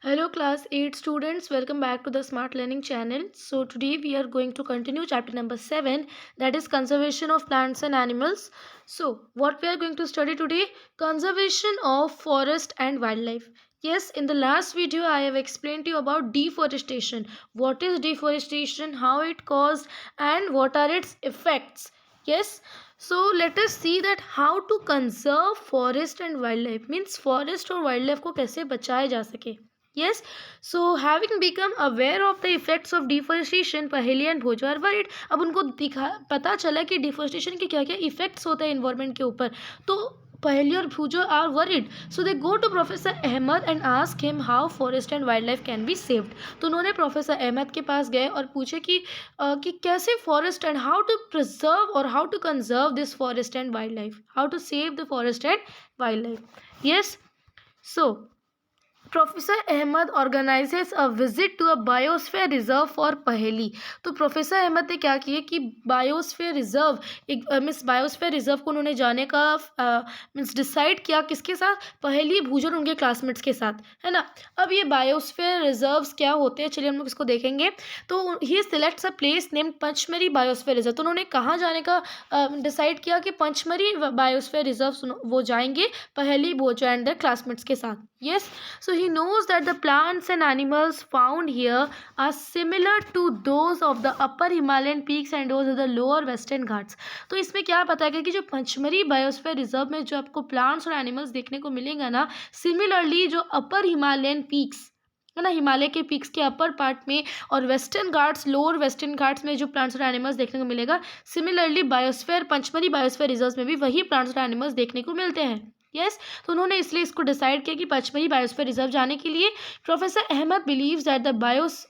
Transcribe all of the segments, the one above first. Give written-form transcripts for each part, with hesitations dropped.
Hello class 8 students, welcome back to the Smart Learning channel. So today we are going to continue chapter number 7, that is conservation of plants and animals. So what we are going to study today? Conservation of forest and wildlife. Yes, in the last video I have explained to you about deforestation. What is deforestation, how it caused, and what are its effects. Yes, so let us see that how to conserve forest and wildlife, means forest और wildlife को कैसे बचाया जा सके. Yes, so having become aware of the effects of deforestation, पहेली and भोजो are worried. अब उनको पता चला कि डिफोरेस्टेशन के क्या क्या इफेक्ट्स होते हैं इन्वायरमेंट के ऊपर. तो पहेली और Boojho are worried, so they go to professor Ahmad and ask him how forest and wildlife can be saved. तो उन्होंने प्रोफेसर अहमद के पास गए और पूछे कि कैसे forest and how to preserve और how to conserve this forest and wildlife, how to save the forest and wildlife. Yes, so professor Ahmad organises a visit to a biosphere reserve for Paheli. तो professor Ahmad ने क्या किया कि biosphere reserve, एक means biosphere reserve को उन्होंने जाने का मीन्स डिसाइड किया किसके साथ, पहेली भूजो और उनके क्लासमेट्स के साथ, है ना. अब ये बायोस्फीयर रिजर्व्स क्या होते हैं, चलिए हम लोग इसको देखेंगे. तो he selects a place name Pachmarhi biosphere reserve. तो उन्होंने कहाँ जाने का डिसाइड किया कि पंचमरी बायोस्फीयर रिजर्व वो जाएंगे पहेली भोजो एंड द क्लासमेट्स के साथ. Yes, so he knows that the plants and animals found here are similar to those of the upper Himalayan peaks and those of the lower western Ghats. तो इसमें क्या पता है कि जो पंचमरी बायोस्फीयर रिजर्व में जो आपको प्लांट्स और एनिमल्स देखने को मिलेंगे ना, सिमिलरली जो अपर हिमालयन पीक्स है ना, हिमालय के पीक्स के अपर पार्ट में और western Ghats, lower western Ghats में जो प्लांट्स और एनिमल्स देखने को मिलेगा, similarly biosphere Pachmarhi biosphere reserve में भी वही प्लांट्स और एनिमल्स देखने को मिलते हैं. यस, तो उन्होंने इसलिए इसको डिसाइड किया कि पंचमरी बायोस्फीयर रिजर्व जाने के लिए. Professor Ahmed believes that the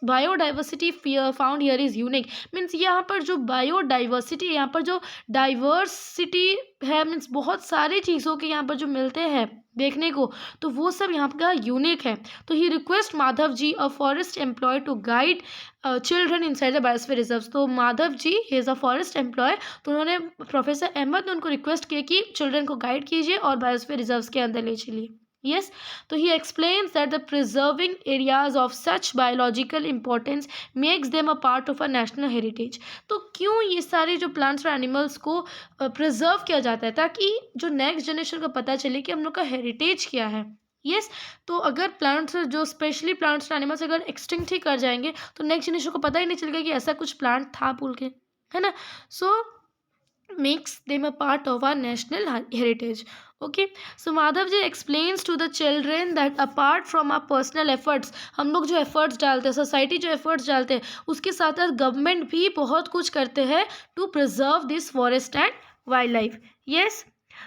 biodiversity found here is unique. Means यहाँ पर जो बायोडाइवर्सिटी, यहाँ पर जो डाइवर्सिटी है, मीन्स बहुत सारी चीज़ों के यहाँ पर जो मिलते हैं देखने को, तो वो सब यहाँ का यूनिक है. तो he request Madhav ji, a forest employee, to guide children inside the biosphere reserve. तो Madhav ji he is a forest employee, तो उन्होंने प्रोफेसर अहमद ने उनको रिक्वेस्ट किया कि चिल्ड्रन को गाइड कीजिए और बायोस्फीयर रिजर्व्स के अंदर ले चलिए. Yes, तो he explains that the preserving areas of such biological importance makes them a part of a national heritage. तो क्यों ये सारे जो प्लांट्स और एनिमल्स को प्रिजर्व किया जाता है, ताकि जो नेक्स्ट जनरेशन को पता चले कि हम लोग का हेरिटेज क्या है. यस, तो अगर प्लांट्स, जो स्पेशली प्लांट्स और एनिमल्स अगर एक्सटिंक्ट ही कर जाएंगे तो नेक्स्ट जनरेशन को पता ही नहीं चलेगा कि ऐसा कुछ प्लांट था बोल के, है ना. सो makes them a part of our national heritage. Okay, so Madhav ji explains to the children that apart from our personal efforts, हम लोग जो efforts डालते हैं, सोसाइटी जो efforts डालते हैं, उसके साथ साथ गवर्नमेंट भी बहुत कुछ करते हैं to preserve this forest and wildlife. Yes,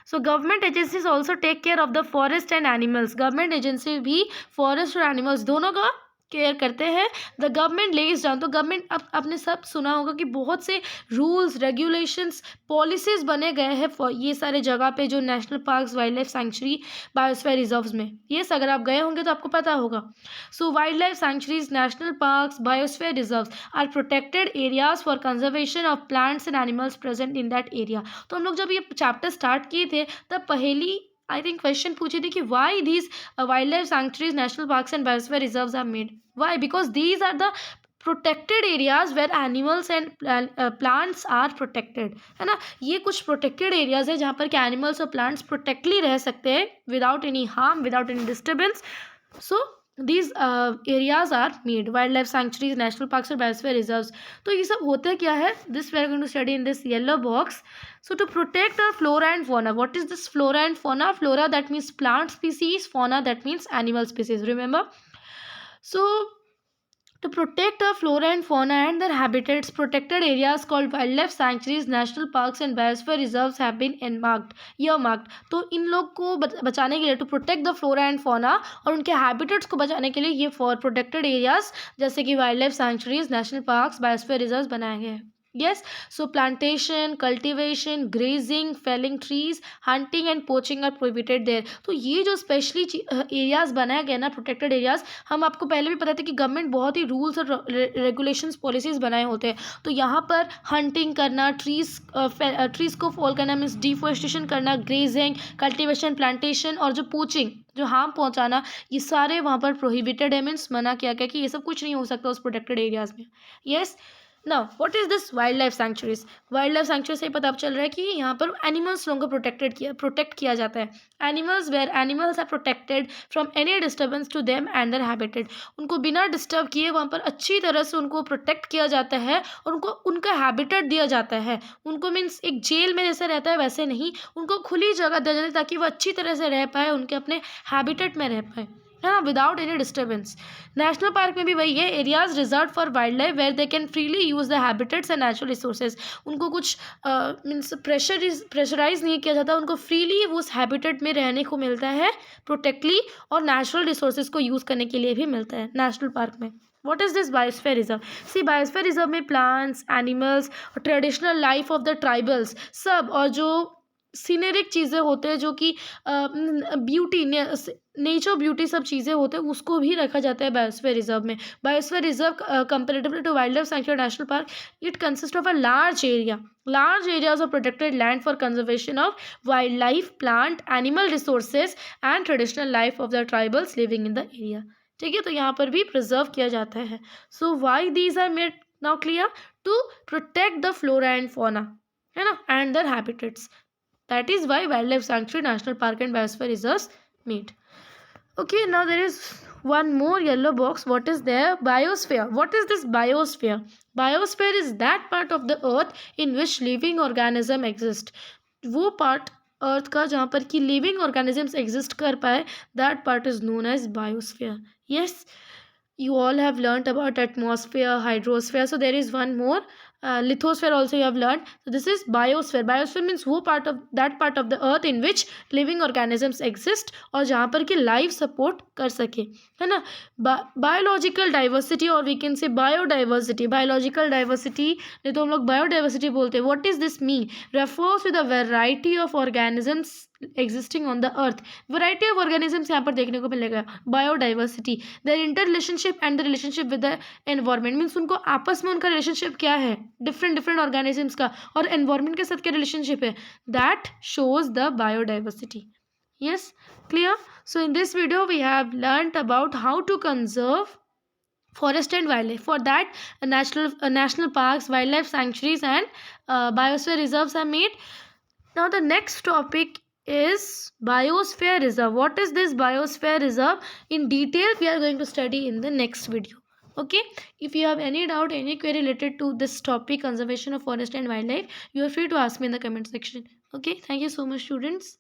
so government agencies also take care of the forest and animals. Government agency भी फॉरेस्ट और एनिमल्स दोनों का केयर करते हैं. द गवर्नमेंट लेज डाउन, तो गवर्नमेंट, अब आपने सब सुना होगा कि बहुत से रूल्स, रेगुलेशंस, पॉलिसीज़ बने गए हैं ये सारे जगह पे, जो national parks, wildlife sanctuary, biosphere reserves में. यस, अगर आप गए होंगे तो आपको पता होगा. So wildlife sanctuaries, national parks, biosphere reserves are protected areas for conservation of plants and animals present in that area. तो हम लोग जब ये चैप्टर स्टार्ट किए थे तब पहली आई थिंक क्वेश्चन पूछी थी कि why these wildlife sanctuaries, national parks and biosphere reserves are made. Why? Because these are the protected areas where animals and plants are protected, है ना. ये कुछ प्रोटेक्टेड एरियाज है जहाँ पर कि एनिमल्स और प्लांट्स प्रोटेक्टली रह सकते हैं without any harm, without any disturbance. So these areas are made wildlife sanctuaries, national parks और biosphere reserves. तो ये सब होते क्या है, this we are going to study in this yellow box. So to protect our flora and fauna, what is this flora and fauna? Flora, that means plant species, fauna, that means animal species, remember. So to protect our flora and fauna and their habitats, protected areas called wildlife sanctuaries, national parks and biosphere reserves have been earmarked. तो इन लोग को बचाने के लिए, to protect the flora and fauna और उनके habitats को बचाने के लिए ये फॉर प्रोटेक्टेड एरियाज जैसे कि wild life sanctuaries, national parks, biosphere reserves बनाए गए हैं. Yes, so plantation, cultivation, grazing, felling trees, hunting and poaching are prohibited there. तो ये जो स्पेशली एरियाज बनाए गए ना, प्रोटेक्टेड एरियाज, हम आपको पहले भी पता था कि गवर्नमेंट बहुत ही रूल्स और रेगुलेशंस, पॉलिसीज बनाए होते हैं. तो यहाँ पर हंटिंग करना, ट्रीज को फॉल करना मीन्स डिफोरेस्टेशन करना, ग्रेजिंग, कल्टिवेशन, प्लांटेशन और जो पोचिंग, जो हार्म पहुंचाना, ये सारे वहाँ पर प्रोहिबिटेड है, मीन्स मना किया गया कि ये सब कुछ नहीं हो सकता उस प्रोटेक्टेड एरियाज में. Yes. Now what is this wild life sanctuaries? Wild life sanctuary से पता चल रहा है कि यहाँ पर एनिमल्स लोगों को प्रोटेक्ट किया जाता है. Animals where animals are protected from any disturbance to them and their habitat. उनको बिना डिस्टर्ब किए वहाँ पर अच्छी तरह से उनको प्रोटेक्ट किया जाता है और उनको उनका हैबिटेट दिया जाता है. उनको मीन्स एक जेल में जैसे रहता है वैसे नहीं, उनको खुली जगह दिया जाती है ताकि वो अच्छी तरह से रह पाए, उनके अपने हैबिटेट में रह पाए, है ना, without any disturbance. National park में भी वही है, areas reserve for wildlife where they can freely use the habitats and natural resources. उनको कुछ मीन्स प्रेशराइज नहीं किया जाता, उनको फ्रीली उस हैबिटेट में रहने को मिलता है प्रोटेक्टली, और नेचुरल रिसोर्सेज को यूज़ करने के लिए भी मिलता है नेशनल पार्क में. What is this biosphere reserve? See, biosphere reserve में plants, animals और traditional life of the tribals सब, और जो सीनरिक चीज़ें होते हैं जो कि ब्यूटी, नेचर ब्यूटी सब चीज़ें होते हैं, उसको भी रखा जाता है बायोस्फीयर रिजर्व में. Biosphere reserve comparatively to wildlife sanctuary national park, it consist of a large areas of protected land for conservation of wildlife, plant, animal resources and traditional life of the tribals living in the area. ठीक है, तो यहाँ पर भी preserve किया जाता है. So why these are made now clear? To protect the flora and fauna, है ना, and their habitats. That is why wildlife sanctuary, national park and biosphere reserves meet. Okay, now there is one more yellow box. What is there? Biosphere. What is this biosphere? Biosphere is that part of the earth in which living organism exist. वो part earth का जहाँ पर कि living organisms exist कर पाए, that part is known as biosphere. Yes, you all have learnt about atmosphere, hydrosphere, so there is one more, lithosphere also you have learned. So this is biosphere. Biosphere means वो that part of the earth in which living organisms exist और जहाँ पर कि life support कर सके, है ना. biological diversity और we can say biodiversity. biological diversity नहीं तो हम लोग biodiversity बोलते हैं. what is this mean? refers to the variety of organisms existing on the earth. variety of organisms यहाँ पर देखने को मिलेगा. biodiversity, their interrelationship and the relationship with the environment means उनको आपस में उनका relationship क्या है different organisms का, और environment के साथ क्या relationship है, that shows the biodiversity. yes, clear? So in this video we have learnt about how to conserve forest and wildlife. For that national parks, wildlife sanctuaries and biosphere reserves are made. Now the next topic is biosphere reserve. What is this biosphere reserve? In detail we are going to study in the next video. Okay, if you have any doubt, any query related to this topic, conservation of forest and wildlife, you are free to ask me in the comment section. Okay, thank you so much students.